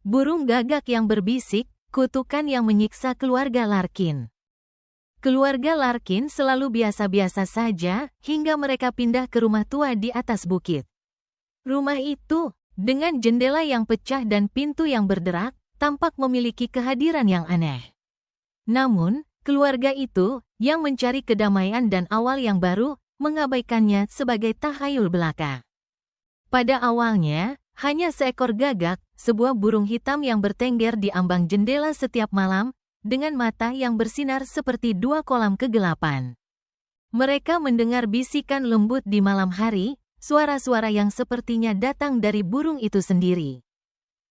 Burung gagak yang berbisik, kutukan yang menyiksa keluarga Larkin. Keluarga Larkin selalu biasa-biasa saja, hingga mereka pindah ke rumah tua di atas bukit. Rumah itu, dengan jendela yang pecah dan pintu yang berderak, tampak memiliki kehadiran yang aneh. Namun, keluarga itu, yang mencari kedamaian dan awal yang baru, mengabaikannya sebagai tahayul belaka. Pada awalnya, hanya seekor gagak, sebuah burung hitam yang bertengger di ambang jendela setiap malam, dengan mata yang bersinar seperti dua kolam kegelapan. Mereka mendengar bisikan lembut di malam hari, suara-suara yang sepertinya datang dari burung itu sendiri.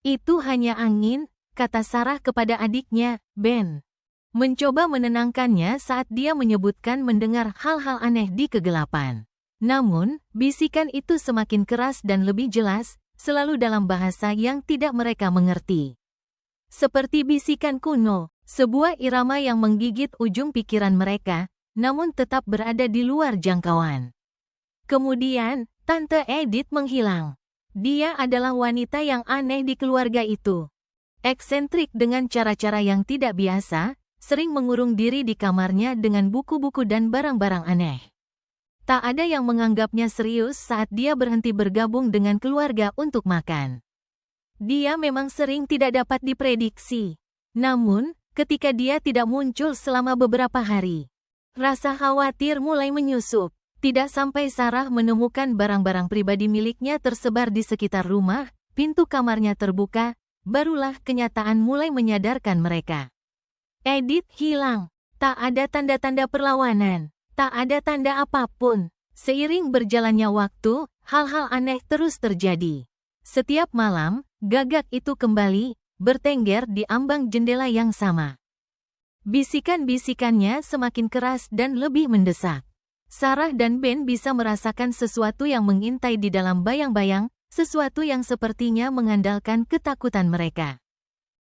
Itu hanya angin, kata Sarah kepada adiknya, Ben. Mencoba menenangkannya saat dia menyebutkan mendengar hal-hal aneh di kegelapan. Namun, bisikan itu semakin keras dan lebih jelas, selalu dalam bahasa yang tidak mereka mengerti. Seperti bisikan kuno, sebuah irama yang menggigit ujung pikiran mereka, namun tetap berada di luar jangkauan. Kemudian, Tante Edith menghilang. Dia adalah wanita yang aneh di keluarga itu. Eksentrik dengan cara-cara yang tidak biasa, sering mengurung diri di kamarnya dengan buku-buku dan barang-barang aneh. Tak ada yang menganggapnya serius saat dia berhenti bergabung dengan keluarga untuk makan. Dia memang sering tidak dapat diprediksi. Namun, ketika dia tidak muncul selama beberapa hari, rasa khawatir mulai menyusup. Tidak sampai Sarah menemukan barang-barang pribadi miliknya tersebar di sekitar rumah, pintu kamarnya terbuka, barulah kenyataan mulai menyadarkan mereka. Edith hilang. Tak ada tanda-tanda perlawanan. Tak ada tanda apapun. Seiring berjalannya waktu, hal-hal aneh terus terjadi. Setiap malam, gagak itu kembali, bertengger di ambang jendela yang sama. Bisikan-bisikannya semakin keras dan lebih mendesak. Sarah dan Ben bisa merasakan sesuatu yang mengintai di dalam bayang-bayang, sesuatu yang sepertinya mengandalkan ketakutan mereka.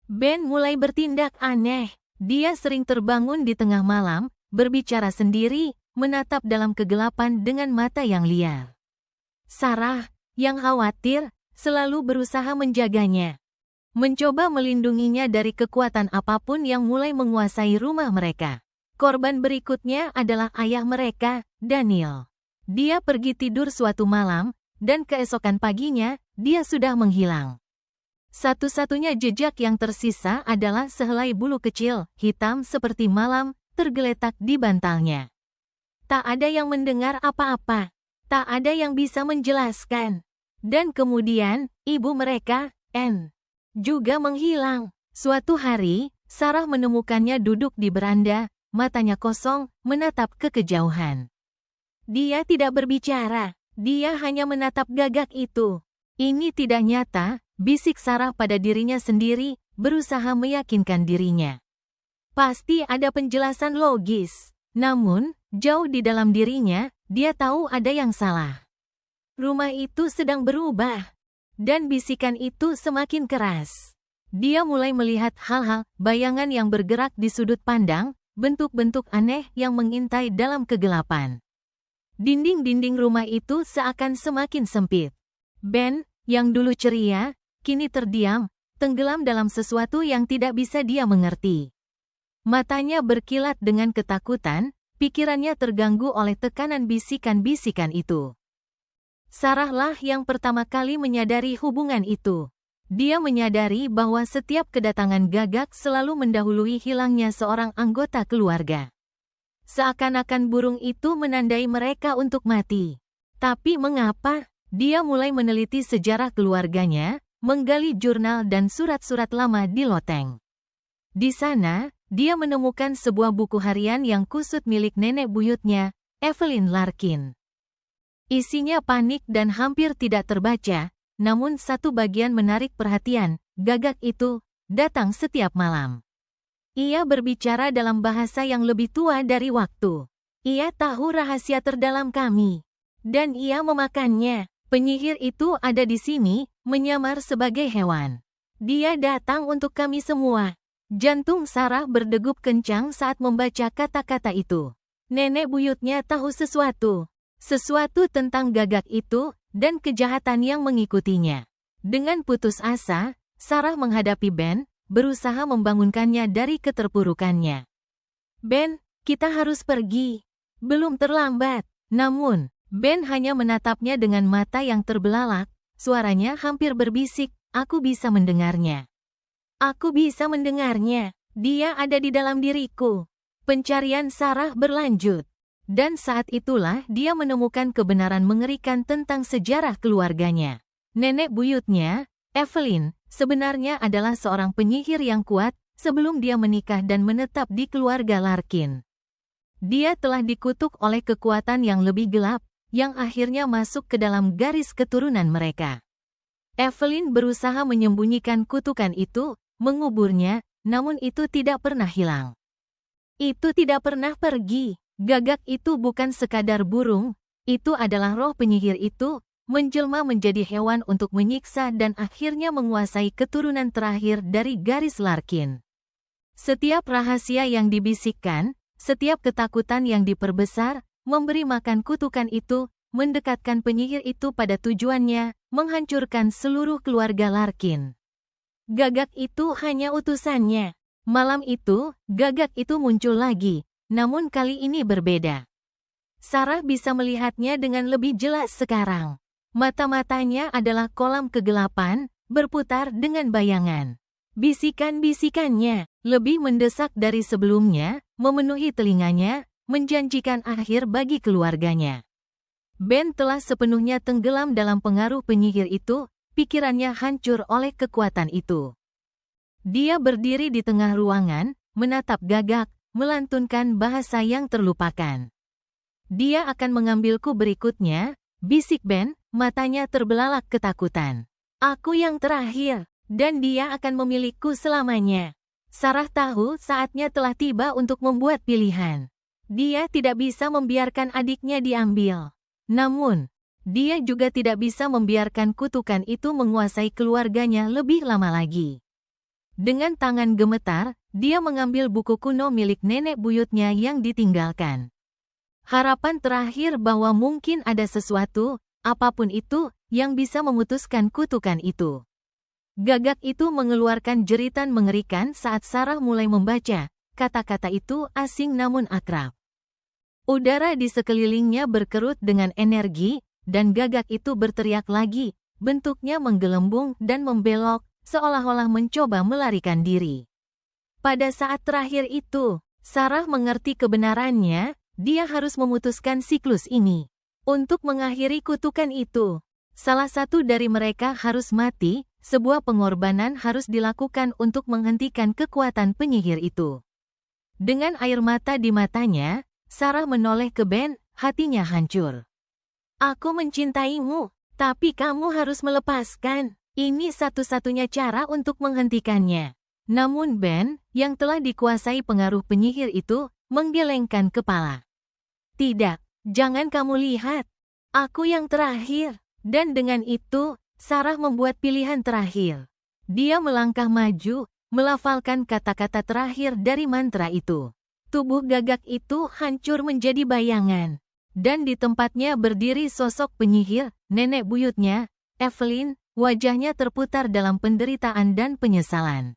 Ben mulai bertindak aneh. Dia sering terbangun di tengah malam, berbicara sendiri, menatap dalam kegelapan dengan mata yang liar. Sarah, yang khawatir, selalu berusaha menjaganya. Mencoba melindunginya dari kekuatan apapun yang mulai menguasai rumah mereka. Korban berikutnya adalah ayah mereka, Daniel. Dia pergi tidur suatu malam, dan keesokan paginya, dia sudah menghilang. Satu-satunya jejak yang tersisa adalah sehelai bulu kecil, hitam seperti malam, tergeletak di bantalnya. Tak ada yang mendengar apa-apa. Tak ada yang bisa menjelaskan. Dan kemudian, ibu mereka, Anne, juga menghilang. Suatu hari, Sarah menemukannya duduk di beranda, matanya kosong, menatap ke kejauhan. Dia tidak berbicara. Dia hanya menatap gagak itu. Ini tidak nyata, bisik Sarah pada dirinya sendiri, berusaha meyakinkan dirinya. Pasti ada penjelasan logis. Namun, jauh di dalam dirinya, dia tahu ada yang salah. Rumah itu sedang berubah. Dan bisikan itu semakin keras. Dia mulai melihat hal-hal, bayangan yang bergerak di sudut pandang, bentuk-bentuk aneh yang mengintai dalam kegelapan. Dinding-dinding rumah itu seakan semakin sempit. Ben, yang dulu ceria, kini terdiam, tenggelam dalam sesuatu yang tidak bisa dia mengerti. Matanya berkilat dengan ketakutan, pikirannya terganggu oleh tekanan bisikan-bisikan itu. Sarahlah yang pertama kali menyadari hubungan itu. Dia menyadari bahwa setiap kedatangan gagak selalu mendahului hilangnya seorang anggota keluarga. Seakan-akan burung itu menandai mereka untuk mati. Tapi mengapa? Dia mulai meneliti sejarah keluarganya, menggali jurnal dan surat-surat lama di loteng. Di sana, dia menemukan sebuah buku harian yang kusut milik nenek buyutnya, Evelyn Larkin. Isinya panik dan hampir tidak terbaca, namun satu bagian menarik perhatian, gagak itu datang setiap malam. Ia berbicara dalam bahasa yang lebih tua dari waktu. Ia tahu rahasia terdalam kami. Dan ia memakannya. Penyihir itu ada di sini, menyamar sebagai hewan. Dia datang untuk kami semua. Jantung Sarah berdegup kencang saat membaca kata-kata itu. Nenek buyutnya tahu sesuatu. Sesuatu tentang gagak itu, dan kejahatan yang mengikutinya. Dengan putus asa, Sarah menghadapi Ben, berusaha membangunkannya dari keterpurukannya. Ben, kita harus pergi. Belum terlambat. Namun, Ben hanya menatapnya dengan mata yang terbelalak. Suaranya hampir berbisik, aku bisa mendengarnya. Aku bisa mendengarnya. Dia ada di dalam diriku. Pencarian Sarah berlanjut. Dan saat itulah dia menemukan kebenaran mengerikan tentang sejarah keluarganya. Nenek buyutnya, Evelyn, sebenarnya adalah seorang penyihir yang kuat sebelum dia menikah dan menetap di keluarga Larkin. Dia telah dikutuk oleh kekuatan yang lebih gelap, yang akhirnya masuk ke dalam garis keturunan mereka. Evelyn berusaha menyembunyikan kutukan itu, menguburnya, namun itu tidak pernah hilang. Itu tidak pernah pergi. Gagak itu bukan sekadar burung, itu adalah roh penyihir itu, menjelma menjadi hewan untuk menyiksa dan akhirnya menguasai keturunan terakhir dari garis Larkin. Setiap rahasia yang dibisikkan, setiap ketakutan yang diperbesar, memberi makan kutukan itu, mendekatkan penyihir itu pada tujuannya, menghancurkan seluruh keluarga Larkin. Gagak itu hanya utusannya. Malam itu, gagak itu muncul lagi, namun kali ini berbeda. Sarah bisa melihatnya dengan lebih jelas sekarang. Mata-matanya adalah kolam kegelapan, berputar dengan bayangan. Bisikan-bisikannya, lebih mendesak dari sebelumnya, memenuhi telinganya, menjanjikan akhir bagi keluarganya. Ben telah sepenuhnya tenggelam dalam pengaruh penyihir itu, pikirannya hancur oleh kekuatan itu. Dia berdiri di tengah ruangan, menatap gagak, melantunkan bahasa yang terlupakan. Dia akan mengambilku berikutnya, bisik Ben, matanya terbelalak ketakutan. Aku yang terakhir, dan dia akan memilikiku selamanya. Sarah tahu saatnya telah tiba untuk membuat pilihan. Dia tidak bisa membiarkan adiknya diambil. Namun, dia juga tidak bisa membiarkan kutukan itu menguasai keluarganya lebih lama lagi. Dengan tangan gemetar, dia mengambil buku kuno milik nenek buyutnya yang ditinggalkan. Harapan terakhir bahwa mungkin ada sesuatu, apapun itu, yang bisa memutuskan kutukan itu. Gagak itu mengeluarkan jeritan mengerikan saat Sarah mulai membaca. Kata-kata itu asing namun akrab. Udara di sekelilingnya berkerut dengan energi, dan gagak itu berteriak lagi, bentuknya menggelembung dan membelok, seolah-olah mencoba melarikan diri. Pada saat terakhir itu, Sarah mengerti kebenarannya, dia harus memutuskan siklus ini. Untuk mengakhiri kutukan itu, salah satu dari mereka harus mati, sebuah pengorbanan harus dilakukan untuk menghentikan kekuatan penyihir itu. Dengan air mata di matanya, Sarah menoleh ke Ben, hatinya hancur. Aku mencintaimu, tapi kamu harus melepaskan. Ini satu-satunya cara untuk menghentikannya. Namun Ben, yang telah dikuasai pengaruh penyihir itu, menggelengkan kepala. Tidak, jangan kamu lihat. Aku yang terakhir. Dan dengan itu, Sarah membuat pilihan terakhir. Dia melangkah maju, melafalkan kata-kata terakhir dari mantra itu. Tubuh gagak itu hancur menjadi bayangan. Dan di tempatnya berdiri sosok penyihir, nenek buyutnya, Evelyn, wajahnya terputar dalam penderitaan dan penyesalan.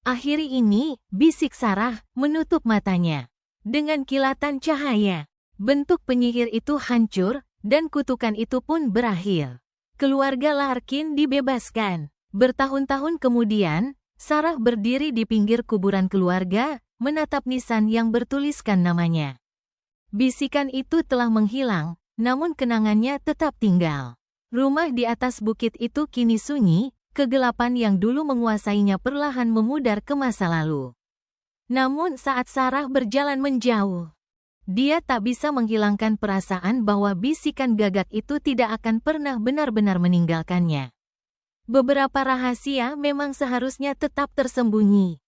Akhiri ini, bisik Sarah, menutup matanya. Dengan kilatan cahaya, bentuk penyihir itu hancur, dan kutukan itu pun berakhir. Keluarga Larkin dibebaskan. Bertahun-tahun kemudian, Sarah berdiri di pinggir kuburan keluarga, menatap nisan yang bertuliskan namanya. Bisikan itu telah menghilang, namun kenangannya tetap tinggal. Rumah di atas bukit itu kini sunyi, kegelapan yang dulu menguasainya perlahan memudar ke masa lalu. Namun saat Sarah berjalan menjauh, dia tak bisa menghilangkan perasaan bahwa bisikan gagak itu tidak akan pernah benar-benar meninggalkannya. Beberapa rahasia memang seharusnya tetap tersembunyi.